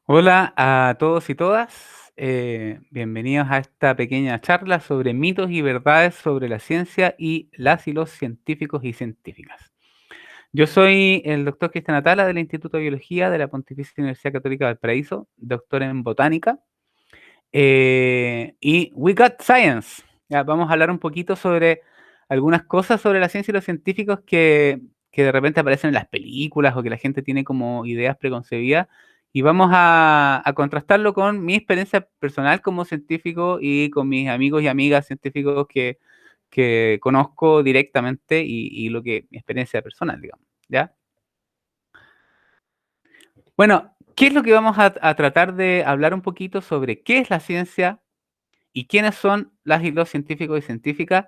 Hola a todos y todas, bienvenidos a esta pequeña charla sobre mitos y verdades sobre la ciencia y las y los científicos y científicas. Yo soy el doctor Cristian Atala del Instituto de Biología de la Pontificia Universidad Católica del Paraíso, doctor en botánica, y We Got Science. Ya, vamos a hablar un poquito sobre algunas cosas sobre la ciencia y los científicos que de repente aparecen en las películas o que la gente tiene como ideas preconcebidas. Y vamos a contrastarlo con mi experiencia personal como científico y con mis amigos y amigas científicos que conozco directamente y lo que mi experiencia personal, digamos. ¿Ya? Bueno, ¿qué es lo que vamos a tratar de hablar un poquito sobre qué es la ciencia y quiénes son las y los científicos y científicas?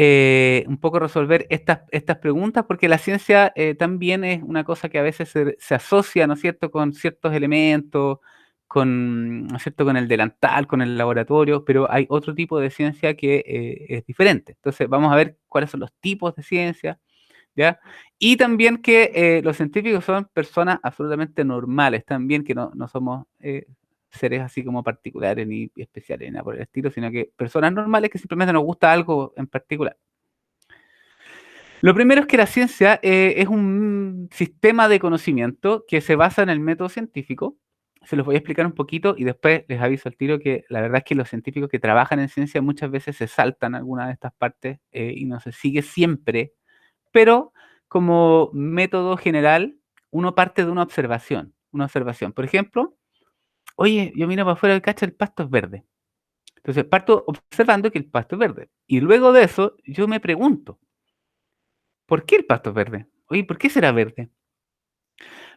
Un poco resolver estas preguntas, porque la ciencia también es una cosa que a veces se asocia, ¿no es cierto?, con ciertos elementos, ¿no es cierto?, con el delantal, con el laboratorio, pero hay otro tipo de ciencia que es diferente. Entonces, vamos a ver cuáles son los tipos de ciencia, ¿ya? Y también que los científicos son personas absolutamente normales, también que no somos seres así como particulares ni especiales, ni nada por el estilo, sino que personas normales que simplemente nos gusta algo en particular. Lo primero es que la ciencia es un sistema de conocimiento que se basa en el método científico. Se los voy a explicar un poquito y después les aviso al tiro que la verdad es que los científicos que trabajan en ciencia muchas veces se saltan algunas de estas partes y no se sigue siempre, pero como método general, uno parte de una observación. Una observación. Por ejemplo, oye, yo miro para afuera del cacho, el pasto es verde. Entonces parto observando que el pasto es verde. Y luego de eso, yo me pregunto, ¿por qué el pasto es verde? Oye, ¿por qué será verde?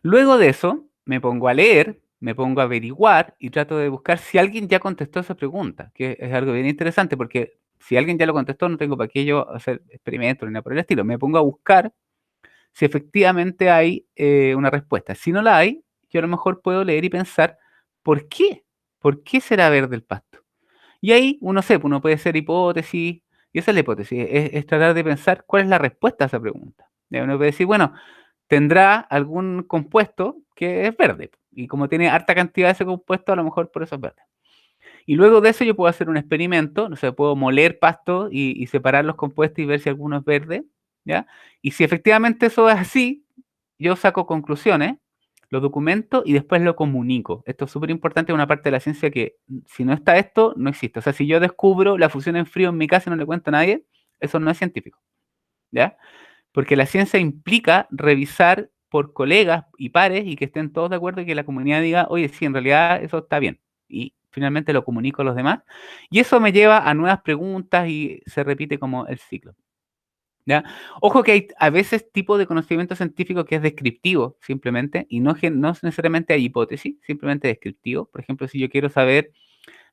Luego de eso, me pongo a leer, me pongo a averiguar y trato de buscar si alguien ya contestó esa pregunta, que es algo bien interesante porque si alguien ya lo contestó, no tengo para qué yo hacer experimentos ni nada por el estilo. Me pongo a buscar si efectivamente hay una respuesta. Si no la hay, yo a lo mejor puedo leer y pensar, ¿por qué? ¿Por qué será verde el pasto? Y ahí uno sé, uno puede hacer hipótesis, y esa es la hipótesis, es tratar de pensar cuál es la respuesta a esa pregunta. Ya uno puede decir, bueno, tendrá algún compuesto que es verde, y como tiene harta cantidad de ese compuesto, a lo mejor por eso es verde. Y luego de eso yo puedo hacer un experimento, no sé, puedo moler pasto y separar los compuestos y ver si alguno es verde, ¿ya? Y si efectivamente eso es así, yo saco conclusiones, lo documento y después lo comunico. Esto es súper importante, es una parte de la ciencia que si no está esto, no existe. O sea, si yo descubro la fusión en frío en mi casa y no le cuento a nadie, eso no es científico, ¿ya? Porque la ciencia implica revisar por colegas y pares y que estén todos de acuerdo y que la comunidad diga, oye, sí, en realidad eso está bien. Y finalmente lo comunico a los demás. Y eso me lleva a nuevas preguntas y se repite como el ciclo. ¿Ya? Ojo que hay a veces tipo de conocimiento científico que es descriptivo simplemente y no necesariamente hay hipótesis, simplemente descriptivo. Por ejemplo, si yo quiero saber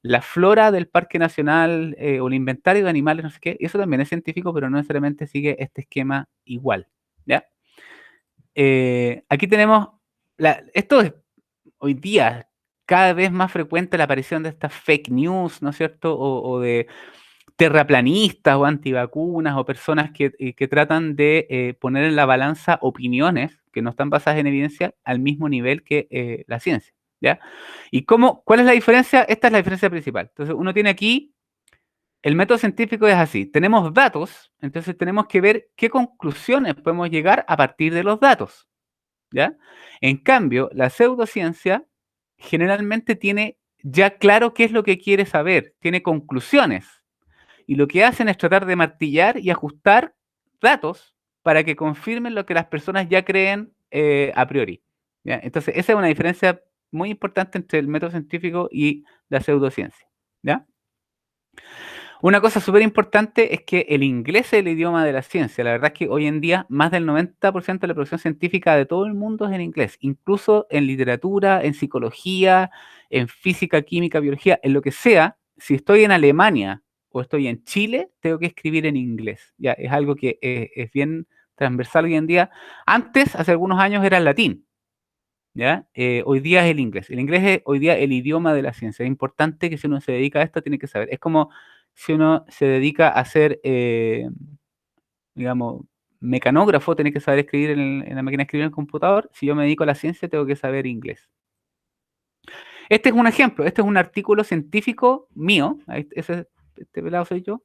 la flora del Parque Nacional o el inventario de animales, no sé qué, eso también es científico, pero no necesariamente sigue este esquema igual. ¿Ya? Aquí tenemos, esto es hoy día cada vez más frecuente la aparición de estas fake news, ¿no es cierto? O de terraplanistas o antivacunas o personas que tratan de poner en la balanza opiniones que no están basadas en evidencia al mismo nivel que la ciencia, ¿ya? ¿Y cuál es la diferencia? Esta es la diferencia principal. Entonces, uno tiene aquí, el método científico es así, tenemos datos, entonces tenemos que ver qué conclusiones podemos llegar a partir de los datos, ¿ya? En cambio, la pseudociencia generalmente tiene ya claro qué es lo que quiere saber, tiene conclusiones y lo que hacen es tratar de martillar y ajustar datos para que confirmen lo que las personas ya creen a priori. ¿Ya? Entonces, esa es una diferencia muy importante entre el método científico y la pseudociencia. ¿Ya? Una cosa súper importante es que el inglés es el idioma de la ciencia. La verdad es que hoy en día más del 90% de la producción científica de todo el mundo es en inglés, incluso en literatura, en psicología, en física, química, biología, en lo que sea. Si estoy en Alemania o estoy en Chile, tengo que escribir en inglés. Ya es algo que es bien transversal hoy en día. Antes, hace algunos años, era el latín. ¿Ya? Hoy día es el inglés. El inglés es hoy día el idioma de la ciencia. Es importante que si uno se dedica a esto, tiene que saber. Es como si uno se dedica a ser, digamos, mecanógrafo, tiene que saber escribir en la máquina de escribir en el computador. Si yo me dedico a la ciencia, tengo que saber inglés. Este es un ejemplo, este es un artículo científico mío, este pelado soy yo,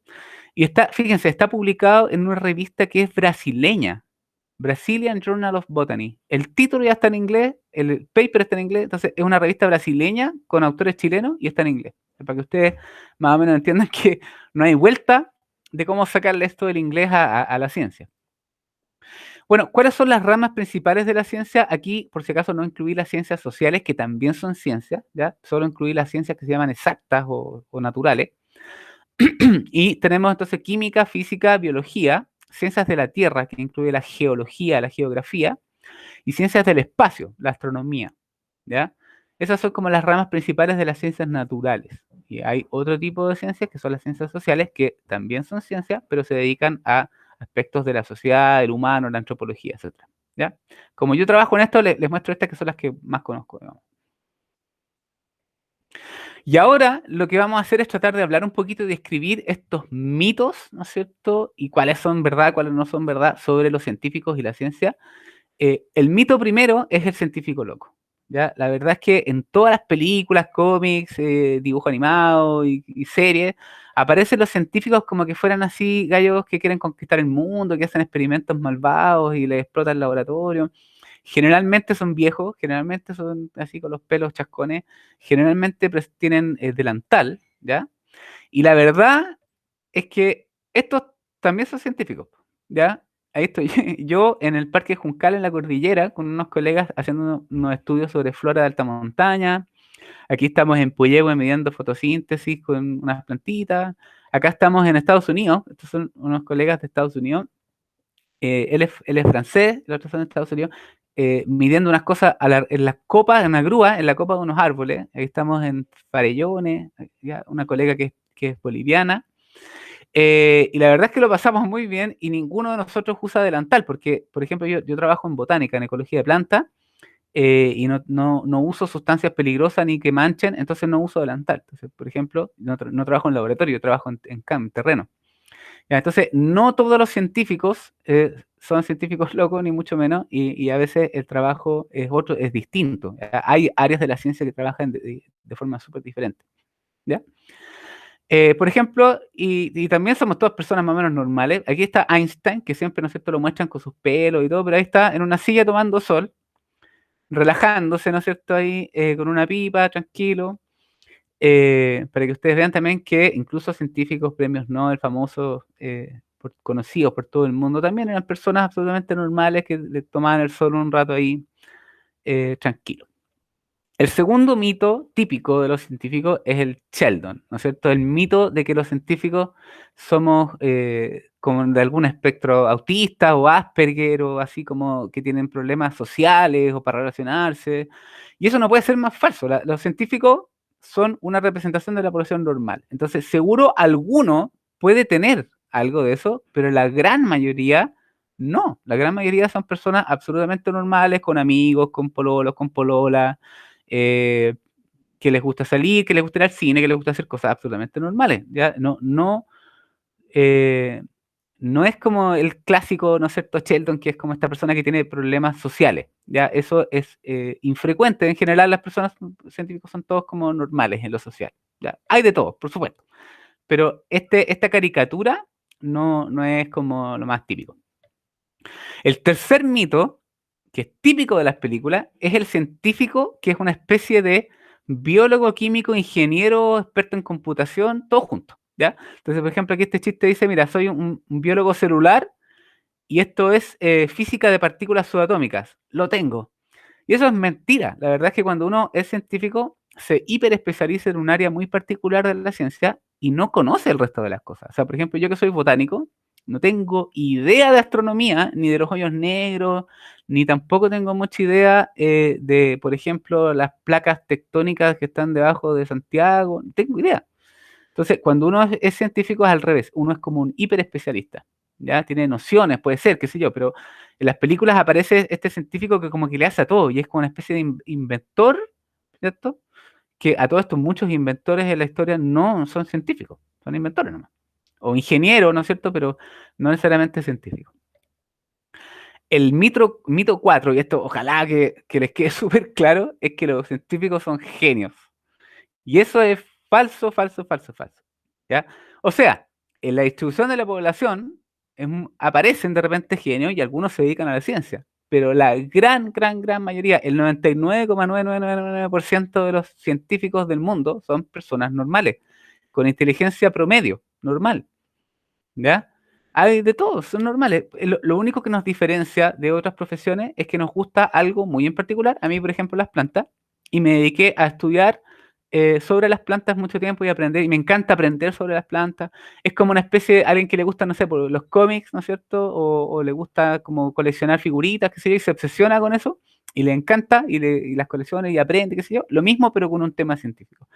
y está, fíjense, está publicado en una revista que es brasileña, Brazilian Journal of Botany. El título ya está en inglés, el paper está en inglés, entonces es una revista brasileña con autores chilenos y está en inglés. Para que ustedes más o menos entiendan que no hay vuelta de cómo sacarle esto del inglés a la ciencia. Bueno, ¿cuáles son las ramas principales de la ciencia? Aquí, por si acaso, no incluí las ciencias sociales, que también son ciencias, ¿ya? Solo incluí las ciencias que se llaman exactas o naturales. Y tenemos entonces química, física, biología, ciencias de la Tierra, que incluye la geología, la geografía, y ciencias del espacio, la astronomía, ¿ya? Esas son como las ramas principales de las ciencias naturales. Y hay otro tipo de ciencias que son las ciencias sociales, que también son ciencias, pero se dedican a aspectos de la sociedad, el humano, la antropología, etcétera, ¿ya? Como yo trabajo en esto, les muestro estas que son las que más conozco, digamos. Y ahora lo que vamos a hacer es tratar de hablar un poquito y describir estos mitos, ¿no es cierto? Y cuáles son verdad, cuáles no son verdad sobre los científicos y la ciencia. El mito primero es el científico loco. ¿Ya? La verdad es que en todas las películas, cómics, dibujo animado y series, aparecen los científicos como que fueran así gallos que quieren conquistar el mundo, que hacen experimentos malvados y les explotan el laboratorio. Generalmente son viejos, generalmente son así con los pelos chascones, generalmente tienen delantal, ¿ya? Y la verdad es que estos también son científicos, ¿ya? Ahí estoy yo en el Parque Juncal en la cordillera con unos colegas haciendo unos estudios sobre flora de alta montaña. Aquí estamos en Puyehue midiendo fotosíntesis con unas plantitas. Acá estamos en Estados Unidos, estos son unos colegas de Estados Unidos. Él es francés, el otro son de Estados Unidos, midiendo unas cosas en las copas, en una grúa, en la copa de unos árboles. Ahí estamos en Farellones, ya, una colega que es boliviana. Y la verdad es que lo pasamos muy bien y ninguno de nosotros usa delantal, porque, por ejemplo, yo trabajo en botánica, en ecología de plantas, y no uso sustancias peligrosas ni que manchen, entonces no uso delantal. Entonces, por ejemplo, no trabajo en laboratorio, yo trabajo en terreno. Ya, entonces, no todos los científicos son científicos locos, ni mucho menos, y a veces el trabajo es otro, es distinto. Hay áreas de la ciencia que trabajan de forma súper diferente. ¿Ya? Por ejemplo, y también somos todas personas más o menos normales. Aquí está Einstein, que siempre, ¿no es cierto?, lo muestran con sus pelos y todo, pero ahí está en una silla tomando sol, relajándose, ¿no es cierto?, ahí con una pipa, tranquilo. Para que ustedes vean también que incluso científicos, premios Nobel famosos, conocidos por todo el mundo, también eran personas absolutamente normales que le tomaban el sol un rato ahí tranquilo. El segundo mito típico de los científicos es el Sheldon, ¿no es cierto? El mito de que los científicos somos como de algún espectro autista o Asperger o así como que tienen problemas sociales o para relacionarse. Y eso no puede ser más falso. Los científicos son una representación de la población normal. Entonces, seguro alguno puede tener algo de eso, pero la gran mayoría no. La gran mayoría son personas absolutamente normales, con amigos, con pololos, con pololas, eh, que les gusta salir, que les gusta ir al cine, que les gusta hacer cosas absolutamente normales. ¿Ya? Eh, no es como el clásico, ¿no es cierto?, Sheldon, que es como esta persona que tiene problemas sociales. ¿Ya? Eso es infrecuente. En general, las personas científicas son todos como normales en lo social. ¿Ya? Hay de todo, por supuesto. Pero esta caricatura no es como lo más típico. El tercer mito, que es típico de las películas, es el científico que es una especie de biólogo, químico, ingeniero, experto en computación, todo junto, ¿ya? Entonces, por ejemplo, aquí este chiste dice, mira, soy un biólogo celular y esto es física de partículas subatómicas. Lo tengo. Y eso es mentira. La verdad es que cuando uno es científico, se hiperespecializa en un área muy particular de la ciencia y no conoce el resto de las cosas. O sea, por ejemplo, yo que soy botánico, no tengo idea de astronomía, ni de los hoyos negros, ni tampoco tengo mucha idea de, por ejemplo, las placas tectónicas que están debajo de Santiago. No tengo idea. Entonces, cuando uno es científico es al revés, uno es como un hiperespecialista, ¿ya? Tiene nociones, puede ser, qué sé yo, pero en las películas aparece este científico que como que le hace a todo y es como una especie de inventor, ¿cierto? Que a todos estos muchos inventores en la historia no son científicos, son inventores nomás. O ingenieros, ¿no es cierto? Pero no necesariamente científicos. El mito 4, y esto ojalá que les quede súper claro, es que los científicos son genios. Y eso es falso, falso, falso, falso. ¿Ya? O sea, en la distribución de la población aparecen de repente genios y algunos se dedican a la ciencia. Pero la gran, gran, gran mayoría, el 99,99999% de los científicos del mundo son personas normales, con inteligencia promedio, normal. ¿Ya? Hay de todos, son normales. Lo único que nos diferencia de otras profesiones es que nos gusta algo muy en particular. A mí, por ejemplo, las plantas, y me dediqué a estudiar sobre las plantas mucho tiempo y aprender, y me encanta aprender sobre las plantas. Es como una especie de alguien que le gusta, no sé, por los cómics, ¿no es cierto? O le gusta como coleccionar figuritas, qué sé yo, y se obsesiona con eso, y le encanta, y las colecciona y aprende, qué sé yo. Lo mismo, pero con un tema científico.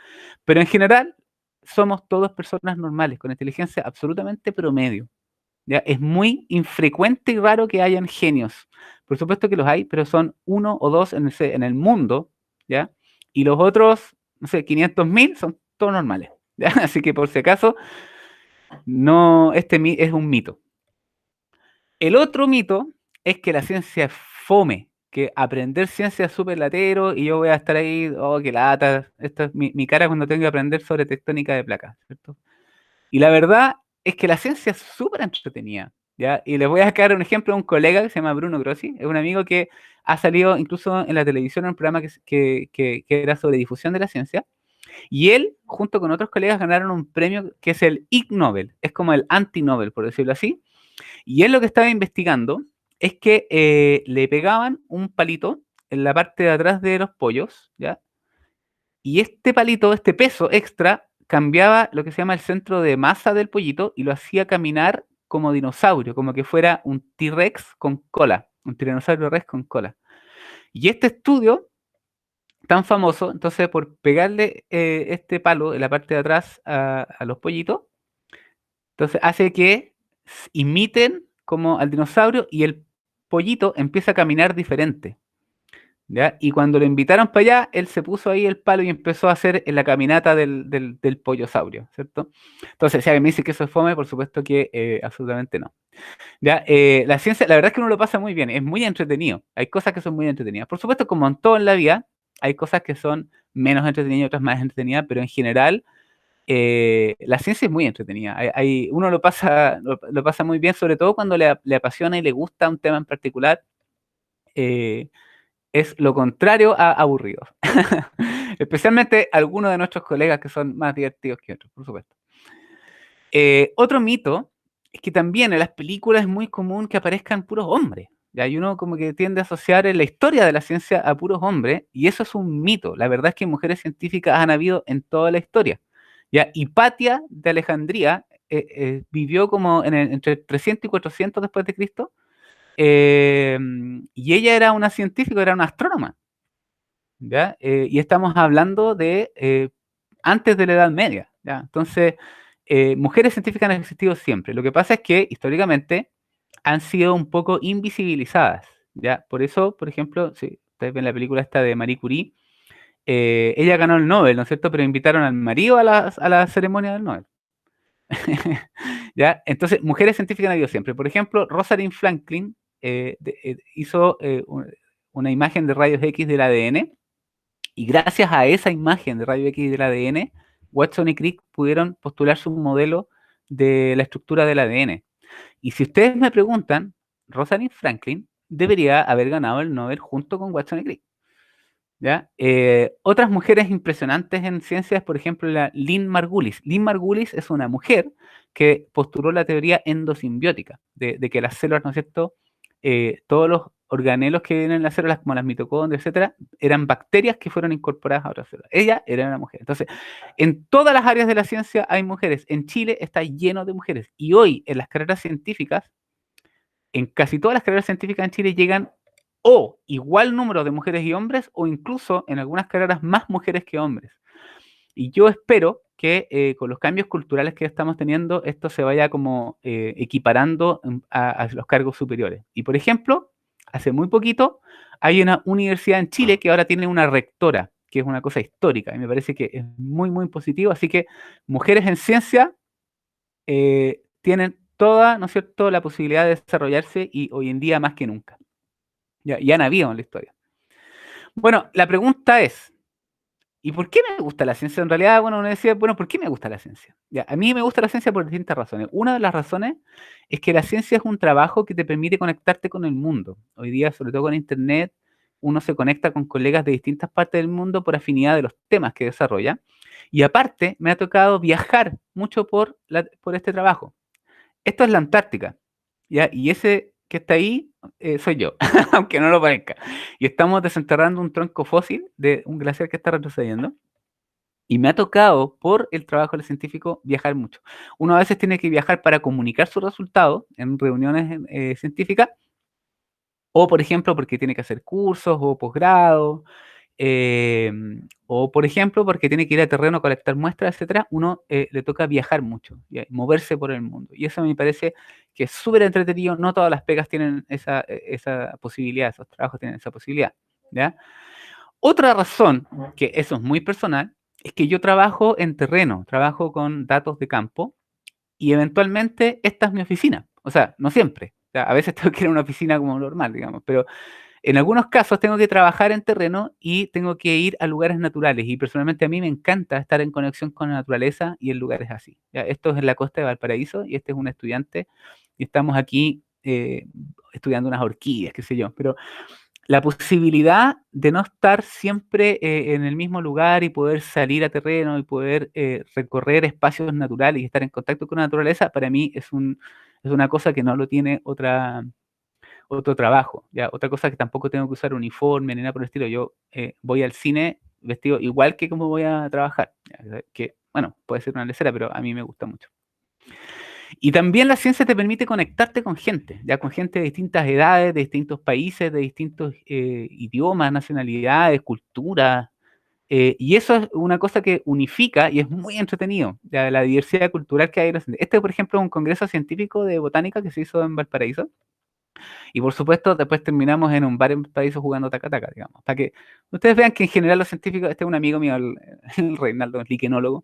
Pero en general, somos todos personas normales, con inteligencia absolutamente promedio. ¿Ya? Es muy infrecuente y raro que hayan genios. Por supuesto que los hay, pero son uno o dos en el mundo, ¿ya? Y los otros, no sé, 500.000 son todos normales. ¿Ya? Así que por si acaso, no, es un mito. El otro mito es que la ciencia es fome, que aprender ciencia es súper latero y yo voy a estar ahí, oh, qué lata, esta es mi cara cuando tengo que aprender sobre tectónica de placas, ¿cierto? Y la verdad es que la ciencia es súper entretenida, ¿ya? Y les voy a sacar un ejemplo de un colega que se llama Bruno Grossi, es un amigo que ha salido incluso en la televisión en un programa que era sobre difusión de la ciencia, y él, junto con otros colegas, ganaron un premio que es el Ig Nobel, es como el anti-Nobel, por decirlo así, y él lo que estaba investigando es que le pegaban un palito en la parte de atrás de los pollos, ¿ya? Y este palito, este peso extra, cambiaba lo que se llama el centro de masa del pollito y lo hacía caminar como dinosaurio, como que fuera un T-Rex con cola, un tiranosaurio Rex con cola. Y este estudio, tan famoso, entonces por pegarle este palo en la parte de atrás a los pollitos, entonces hace que imiten como al dinosaurio y el pollito empieza a caminar diferente. ¿Ya? Y cuando lo invitaron para allá, él se puso ahí el palo y empezó a hacer la caminata del pollosaurio, ¿cierto? Entonces, si alguien me dice que eso es fome, por supuesto que absolutamente no. ¿Ya? La ciencia, la verdad es que uno lo pasa muy bien, es muy entretenido. Hay cosas que son muy entretenidas. Por supuesto, como en todo en la vida, hay cosas que son menos entretenidas y otras más entretenidas, pero en general, la ciencia es muy entretenida. Uno lo pasa muy bien, sobre todo cuando le apasiona y le gusta un tema en particular. eh, es lo contrario a aburrido. Especialmente algunos de nuestros colegas que son más divertidos que otros, por supuesto. Otro mito es que también en las películas es muy común que aparezcan puros hombres. ¿Ya? Y uno como que tiende a asociar en la historia de la ciencia a puros hombres, y eso es un mito. La verdad es que mujeres científicas han habido en toda la historia. ¿Ya? Hipatia de Alejandría vivió como entre 300 y 400 después de Cristo, eh, y ella era una científica, era una astrónoma. ¿Ya? Y estamos hablando de antes de la Edad Media, ¿ya? Entonces, mujeres científicas han existido siempre. Lo que pasa es que históricamente han sido un poco invisibilizadas, ¿ya? Por eso, por ejemplo, si ustedes ven la película esta de Marie Curie, ella ganó el Nobel, ¿no es cierto? Pero invitaron al marido a la ceremonia del Nobel. ¿Ya? Entonces, mujeres científicas han habido siempre. Por ejemplo, Rosalind Franklin hizo una imagen de rayos X del ADN, y gracias a esa imagen de radio X del ADN, Watson y Crick pudieron postular su modelo de la estructura del ADN. Y si ustedes me preguntan, Rosalind Franklin debería haber ganado el Nobel junto con Watson y Crick. ¿Ya? Otras mujeres impresionantes en ciencias, por ejemplo, la Lynn Margulis. Lynn Margulis es una mujer que postuló la teoría endosimbiótica, de que las células, ¿no es cierto? Todos los organelos que vienen en las células, como las mitocondrias, etcétera, eran bacterias que fueron incorporadas a otras células. Ella era una mujer. Entonces, en todas las áreas de la ciencia hay mujeres. En Chile está lleno de mujeres. Y hoy, en las carreras científicas, en casi todas las carreras científicas en Chile llegan o igual número de mujeres y hombres, o incluso en algunas carreras más mujeres que hombres. Y yo espero que con los cambios culturales que estamos teniendo, esto se vaya como equiparando a los cargos superiores. Y por ejemplo, hace muy poquito hay una universidad en Chile que ahora tiene una rectora, que es una cosa histórica, y me parece que es muy, muy positivo. Así que mujeres en ciencia tienen toda, ¿no es cierto?, la posibilidad de desarrollarse, y hoy en día más que nunca. Ya han habido en la historia. Bueno, la pregunta es, ¿Y por qué me gusta la ciencia? En realidad, bueno, uno decía, bueno, ¿por qué me gusta la ciencia? Ya, a mí me gusta la ciencia por distintas razones. Una de las razones es que la ciencia es un trabajo que te permite conectarte con el mundo. Hoy día, sobre todo con Internet, uno se conecta con colegas de distintas partes del mundo por afinidad de los temas que desarrolla. Y aparte, me ha tocado viajar mucho por este trabajo. Esto es la Antártica, ¿ya? Y ese que está ahí soy yo, aunque no lo parezca. Y estamos desenterrando un tronco fósil de un glaciar que está retrocediendo. Y me ha tocado, por el trabajo del científico, viajar mucho. Uno a veces tiene que viajar para comunicar sus resultados en reuniones científicas, o por ejemplo, porque tiene que hacer cursos o posgrados, eh, o por ejemplo, porque tiene que ir a terreno a colectar muestras, etcétera. Uno le toca viajar mucho, ¿ya? Moverse por el mundo. Y eso me parece que es súper entretenido. No todas las pegas tienen esa posibilidad, esos trabajos tienen esa posibilidad, ¿ya? Otra razón, que eso es muy personal, es que yo trabajo en terreno, trabajo con datos de campo y eventualmente esta es mi oficina. O sea, no siempre. O sea, a veces tengo que ir a una oficina como normal, digamos, pero en algunos casos tengo que trabajar en terreno y tengo que ir a lugares naturales. Y personalmente a mí me encanta estar en conexión con la naturaleza y en lugares así. ¿Ya? Esto es en la costa de Valparaíso y este es un estudiante y estamos aquí estudiando unas orquídeas, qué sé yo. Pero la posibilidad de no estar siempre en el mismo lugar y poder salir a terreno y poder recorrer espacios naturales y estar en contacto con la naturaleza, para mí es una cosa que no lo tiene otro trabajo. ¿Ya? Otra cosa que tampoco tengo que usar uniforme ni nada por el estilo. Yo voy al cine vestido igual que como voy a trabajar. ¿Ya? Que, bueno, puede ser una lecera, pero a mí me gusta mucho. Y también la ciencia te permite conectarte con gente, ya con gente de distintas edades, de distintos países, de distintos idiomas, nacionalidades, culturas. Y eso es una cosa que unifica y es muy entretenido, ya, la diversidad cultural que hay. Este, por ejemplo, es un congreso científico de botánica que se hizo en Valparaíso. Y por supuesto, después terminamos en un bar en Valparaíso jugando taca-taca, digamos. Para que ustedes vean que en general los científicos, este es un amigo mío, el Reinaldo, el liquenólogo,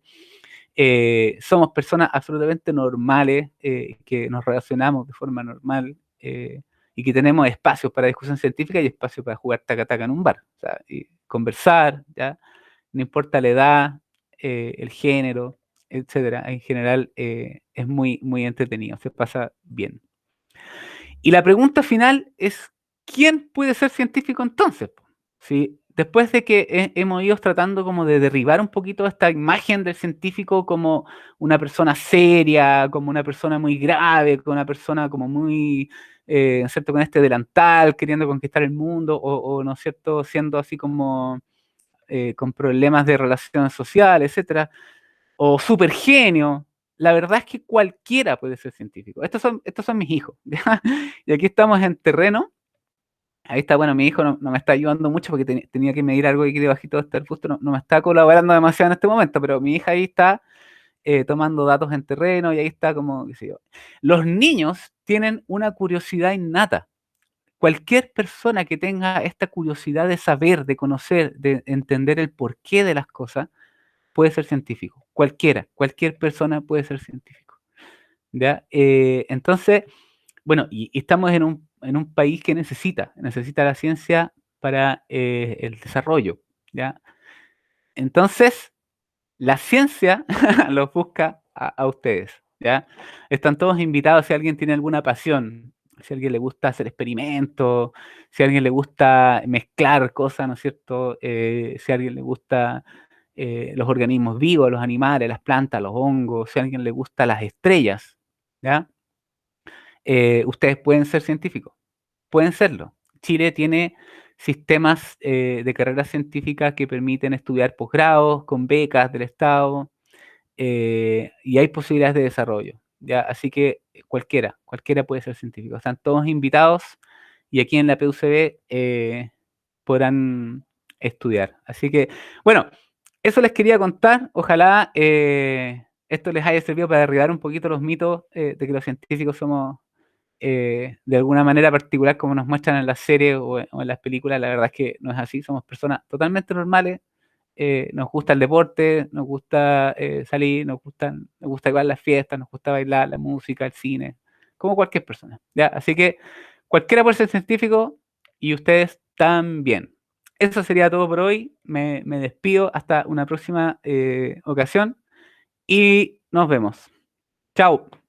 somos personas absolutamente normales, que nos relacionamos de forma normal y que tenemos espacios para discusión científica y espacios para jugar taca-taca en un bar. O sea, y conversar, ¿ya? No importa la edad, el género, etcétera. En general es muy, muy entretenido, se pasa bien. Y la pregunta final es, ¿quién puede ser científico entonces? ¿Sí? Después de que hemos ido tratando como de derribar un poquito esta imagen del científico como una persona seria, como una persona muy grave, como una persona como muy, ¿no es cierto?, con este delantal, queriendo conquistar el mundo, ¿no es cierto?, siendo así como con problemas de relaciones sociales, etcétera, o super genio. La verdad es que cualquiera puede ser científico. Estos son mis hijos. ¿Ya? Y aquí estamos en terreno. Ahí está, bueno, mi hijo no me está ayudando mucho porque tenía que medir algo aquí debajito de este arbusto. No me está colaborando demasiado en este momento, pero mi hija ahí está tomando datos en terreno y ahí está como, qué sé yo. Los niños tienen una curiosidad innata. Cualquier persona que tenga esta curiosidad de saber, de conocer, de entender el porqué de las cosas, puede ser científico. Cualquier persona puede ser científico. ¿Ya? Entonces, bueno, y estamos en un país que necesita la ciencia para el desarrollo. ¿Ya? Entonces, la ciencia los busca a ustedes. ¿Ya? Están todos invitados si alguien tiene alguna pasión, si a alguien le gusta hacer experimentos, si a alguien le gusta mezclar cosas, ¿no es cierto? Si a alguien le gusta los organismos vivos, los animales, las plantas, los hongos, si a alguien le gusta las estrellas, ¿ya? Ustedes pueden ser científicos, pueden serlo. Chile tiene sistemas de carreras científicas que permiten estudiar posgrados con becas del Estado y hay posibilidades de desarrollo, ¿ya? Así que cualquiera puede ser científico. Están todos invitados y aquí en la PUCB podrán estudiar. Así que, bueno, eso les quería contar. Ojalá esto les haya servido para derribar un poquito los mitos de que los científicos somos de alguna manera particular como nos muestran en las series o en las películas. La verdad es que no es así. Somos personas totalmente normales. Nos gusta el deporte, nos gusta salir, nos gusta igual las fiestas, nos gusta bailar, la música, el cine, como cualquier persona. ¿Ya? Así que cualquiera puede ser científico y ustedes también. eso sería todo por hoy. Me despido hasta una próxima ocasión y nos vemos. Chao.